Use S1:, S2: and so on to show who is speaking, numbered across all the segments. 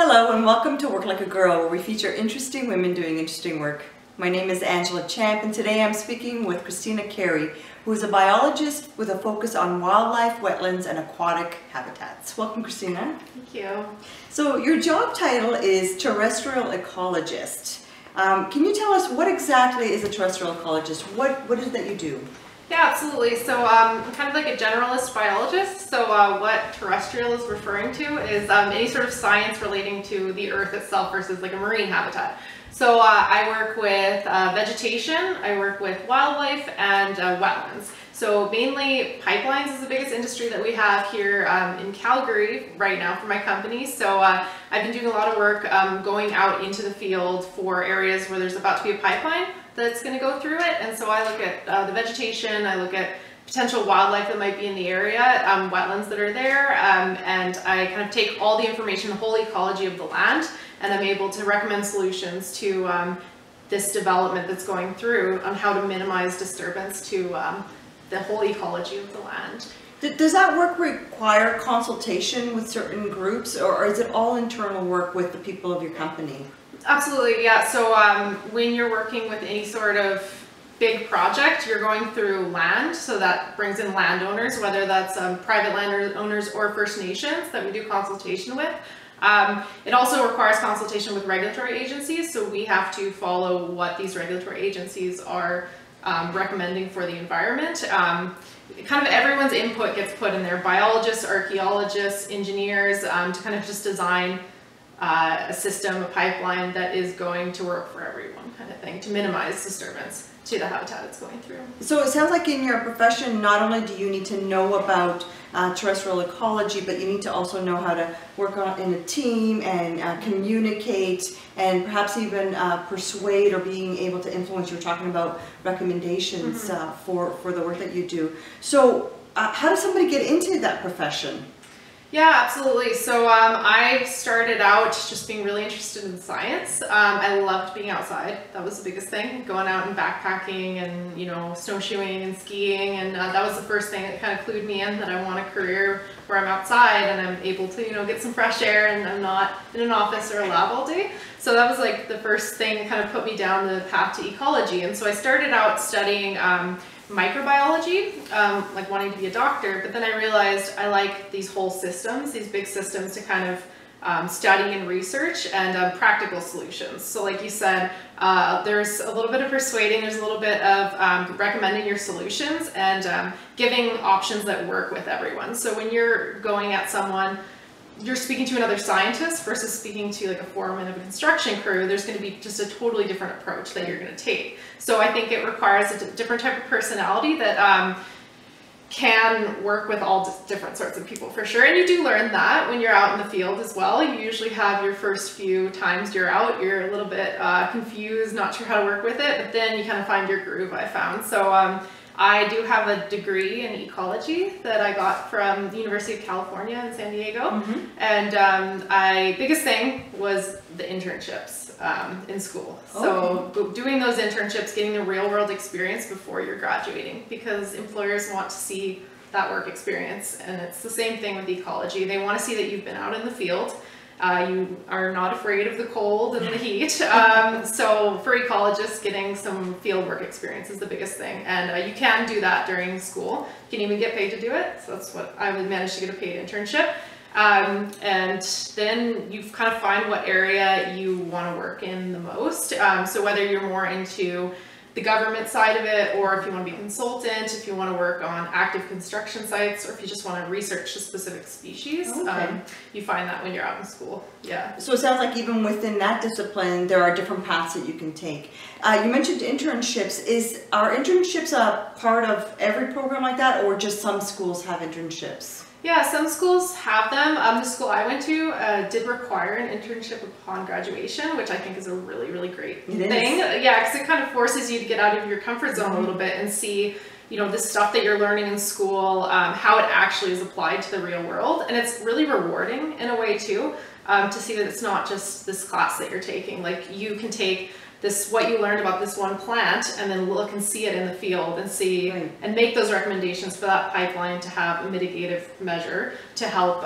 S1: Hello and welcome to Work Like a Girl, where we feature interesting women doing interesting work. My name is Angela Champ, and today I'm speaking with Christina Carey, who is a biologist with a focus on wildlife, wetlands, and aquatic habitats. Welcome, Christina.
S2: Thank you.
S1: So your job title is Terrestrial Ecologist. Can you tell us what exactly is a terrestrial ecologist? What is it that you do?
S2: Yeah, absolutely. So I'm kind of like a generalist biologist. So what terrestrial is referring to is any sort of science relating to the Earth itself versus like a marine habitat. So I work with vegetation, I work with wildlife, and wetlands. So mainly pipelines is the biggest industry that we have here in Calgary right now for my company. So I've been doing a lot of work going out into the field for areas where there's about to be a pipeline that's going to go through it. And so I look at the vegetation, I look at potential wildlife that might be in the area, wetlands that are there, and I kind of take all the information, the whole ecology of the land, and I'm able to recommend solutions to this development that's going through on how to minimize disturbance to the whole ecology of the land.
S1: Does that work require consultation with certain groups, or is it all internal work with the people of your company?
S2: Absolutely, yeah. So when you're working with any sort of big project, you're going through land, so that brings in landowners, whether that's private landowners or First Nations that we do consultation with. It also requires consultation with regulatory agencies, so we have to follow what these regulatory agencies are recommending for the environment. Kind of everyone's input gets put in there, biologists, archaeologists, engineers, to kind of just design a system, a pipeline that is going to work for everyone, kind of thing, to minimize disturbance to the habitat it's going through.
S1: So it sounds like in your profession, not only do you need to know about terrestrial ecology, but you need to also know how to work in a team and communicate and perhaps even persuade or being able to influence. You're talking about recommendations for the work that you do. So how does somebody get into that profession?
S2: Yeah, absolutely. So I started out just being really interested in science. I loved being outside. That was the biggest thing, going out and backpacking and, you know, snowshoeing and skiing. And that was the first thing that kind of clued me in that I want a career where I'm outside and I'm able to, you know, get some fresh air and I'm not in an office or a lab all day. So that was like the first thing that kind of put me down the path to ecology. And so I started out studying microbiology, like wanting to be a doctor, but then I realized I like these whole systems, these big systems to kind of study and research and practical solutions. So like you said, there's a little bit of persuading, there's a little bit of recommending your solutions and giving options that work with everyone. So when you're going at someone, you're speaking to another scientist versus speaking to like a foreman of a construction crew, there's going to be just a totally different approach that you're going to take. So I think it requires a different type of personality that can work with all different sorts of people for sure. And you do learn that when you're out in the field as well. You usually have your first few times you're out, you're a little bit confused, not sure how to work with it, but then you kind of find your groove, I found. So I do have a degree in ecology that I got from the University of California in San Diego. And biggest thing was the internships in school. So doing those internships, getting the real world experience before you're graduating, because employers want to see that work experience. And it's the same thing with ecology. They want to see that you've been out in the field. You are not afraid of the cold and the heat. So for ecologists, getting some field work experience is the biggest thing. And you can do that during school. You can even get paid to do it. So that's what I would manage to get a paid internship. And then you kind of find what area you want to work in the most. So whether you're more into the government side of it, or if you want to be a consultant, if you want to work on active construction sites, or if you just want to research a specific species, you find that when you're out in school. Yeah.
S1: So it sounds like even within that discipline, there are different paths that you can take. You mentioned internships. Are internships a part of every program like that, or just some schools have internships?
S2: Yeah, some schools have them. The school I went to did require an internship upon graduation, which I think is a really, really great thing. Yeah, because it kind of forces you to get out of your comfort zone a little bit and see, you know, the stuff that you're learning in school, how it actually is applied to the real world. And it's really rewarding in a way too, to see that it's not just this class that you're taking. Like you can take what you learned about this one plant, and then look and see it in the field and see and make those recommendations for that pipeline to have a mitigative measure to help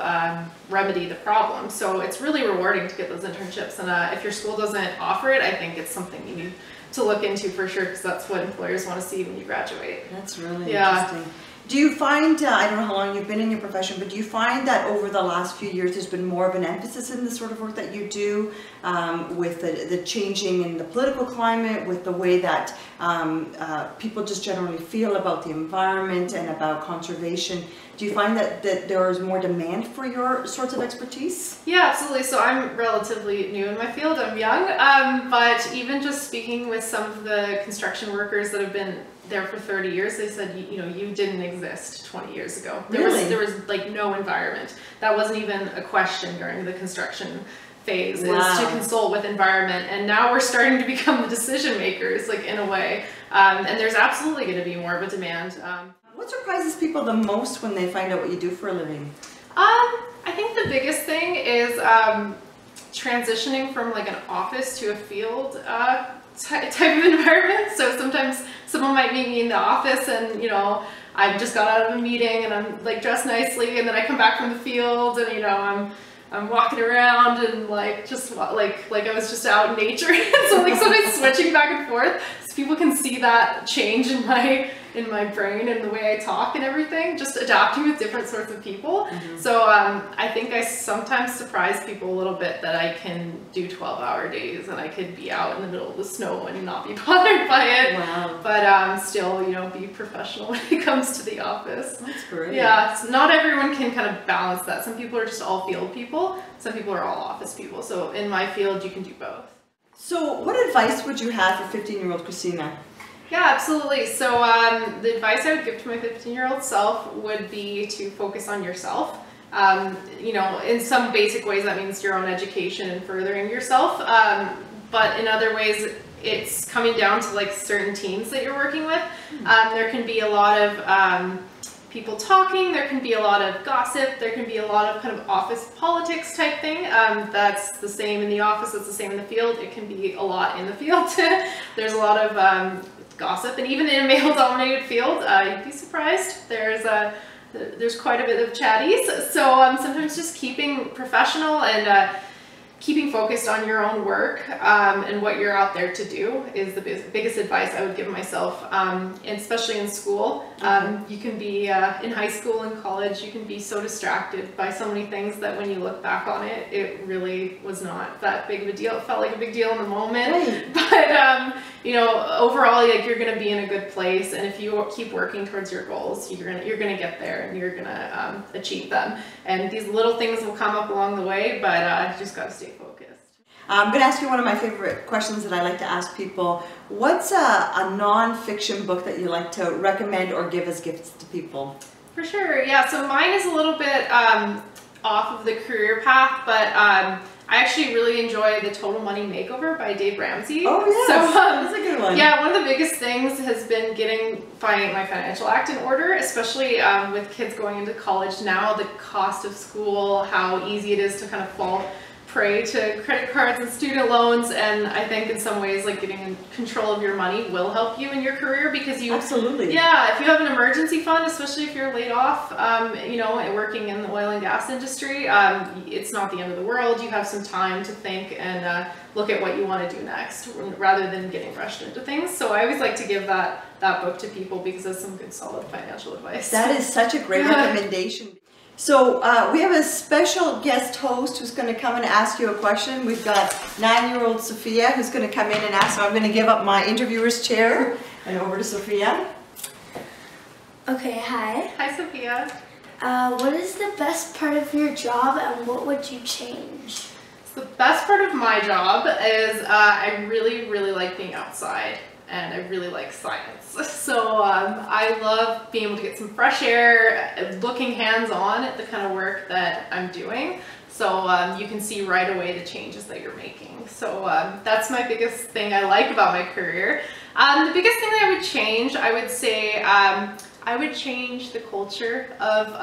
S2: remedy the problem. So it's really rewarding to get those internships, and if your school doesn't offer it, I think it's something you need to look into for sure, because that's what employers want to see when you graduate.
S1: That's really interesting. Do you find, I don't know how long you've been in your profession, but do you find that over the last few years there's been more of an emphasis in the sort of work that you do with the changing in the political climate, with the way that people just generally feel about the environment and about conservation? Do you find that there is more demand for your sorts of expertise? Yeah,
S2: absolutely. So I'm relatively new in my field, I'm young, but even just speaking with some of the construction workers that have been there for 30 years, they said, you know, you didn't exist 20 years ago. There was like no environment. That wasn't even a question during the construction phase, is to consult with environment. And now we're starting to become the decision makers, like in a way. And there's absolutely going to be more of a demand.
S1: What surprises people the most when they find out what you do for a living?
S2: I think the biggest thing is transitioning from like an office to a field type of environment. So sometimes someone might meet me in the office and, you know, I've just got out of a meeting and I'm like dressed nicely, and then I come back from the field and, you know, I'm walking around and like just like I was just out in nature. So like sometimes switching back and forth so people can see that change in my brain and the way I talk and everything, just adapting with different sorts of people. So I think I sometimes surprise people a little bit that I can do 12-hour days and I could be out in the middle of the snow and not be bothered by it. But still, you know, be professional when it comes to the office.
S1: That's great.
S2: Yeah, not everyone can kind of balance that. Some people are just all field people, some people are all office people. So in my field, you can do both.
S1: So what advice would you have for 15-year-old Christina?
S2: Yeah, absolutely. So the advice I would give to my 15-year-old self would be to focus on yourself. You know, in some basic ways that means your own education and furthering yourself. But in other ways, it's coming down to like certain teams that you're working with. There can be a lot of people talking, there can be a lot of gossip, there can be a lot of kind of office politics type thing. That's the same in the office, that's the same in the field. It can be a lot in the field. There's a lot of gossip, and even in a male-dominated field, you'd be surprised. There's quite a bit of chatties. So sometimes just keeping professional and keeping focused on your own work and what you're out there to do is the biggest advice I would give myself, and especially in school. You can be in high school and college, you can be so distracted by so many things that when you look back on it, it really was not that big of a deal. It felt like a big deal in the moment, but you know, overall, like, you're going to be in a good place, and if you keep working towards your goals, you're gonna get there and you're gonna achieve them. And these little things will come up along the way, but you just got to stay focused.
S1: I'm going to ask you one of my favorite questions that I like to ask people. What's a non-fiction book that you like to recommend or give as gifts to people?
S2: For sure, yeah. So mine is a little bit off of the career path, but I actually really enjoy The Total Money Makeover by Dave Ramsey.
S1: Oh yes, so, that's a good one.
S2: Yeah, one of the biggest things has been getting my financial act in order, especially with kids going into college now, the cost of school, how easy it is to kind of fall prey to credit cards and student loans. And I think in some ways, like, getting in control of your money will help you in your career, because you
S1: absolutely,
S2: yeah, if you have an emergency fund, especially if you're laid off, you know, working in the oil and gas industry, it's not the end of the world. You have some time to think and look at what you want to do next, rather than getting rushed into things. So I always like to give that book to people because it's some good solid financial advice.
S1: That is such a great recommendation. So we have a special guest host who's going to come and ask you a question. We've got 9-year-old Sophia who's going to come in and ask. So I'm going to give up my interviewer's chair and over to Sophia.
S3: Okay, hi.
S2: Hi, Sophia.
S3: What is the best part of your job and what would you change?
S2: So the best part of my job is I really, really like being outside. And I really like science. So I love being able to get some fresh air, looking hands-on at the kind of work that I'm doing. So you can see right away the changes that you're making. So that's my biggest thing I like about my career. The biggest thing that I would change, I would say, I would change the culture of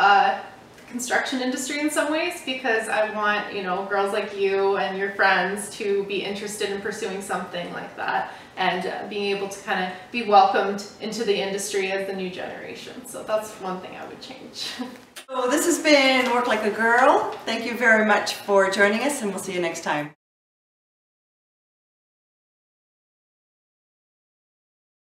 S2: construction industry in some ways, because I want, you know, girls like you and your friends to be interested in pursuing something like that, and being able to kind of be welcomed into the industry as the new generation. So that's one thing I would change.
S1: So this has been Work Like a Girl. Thank you very much for joining us, and we'll see you next time.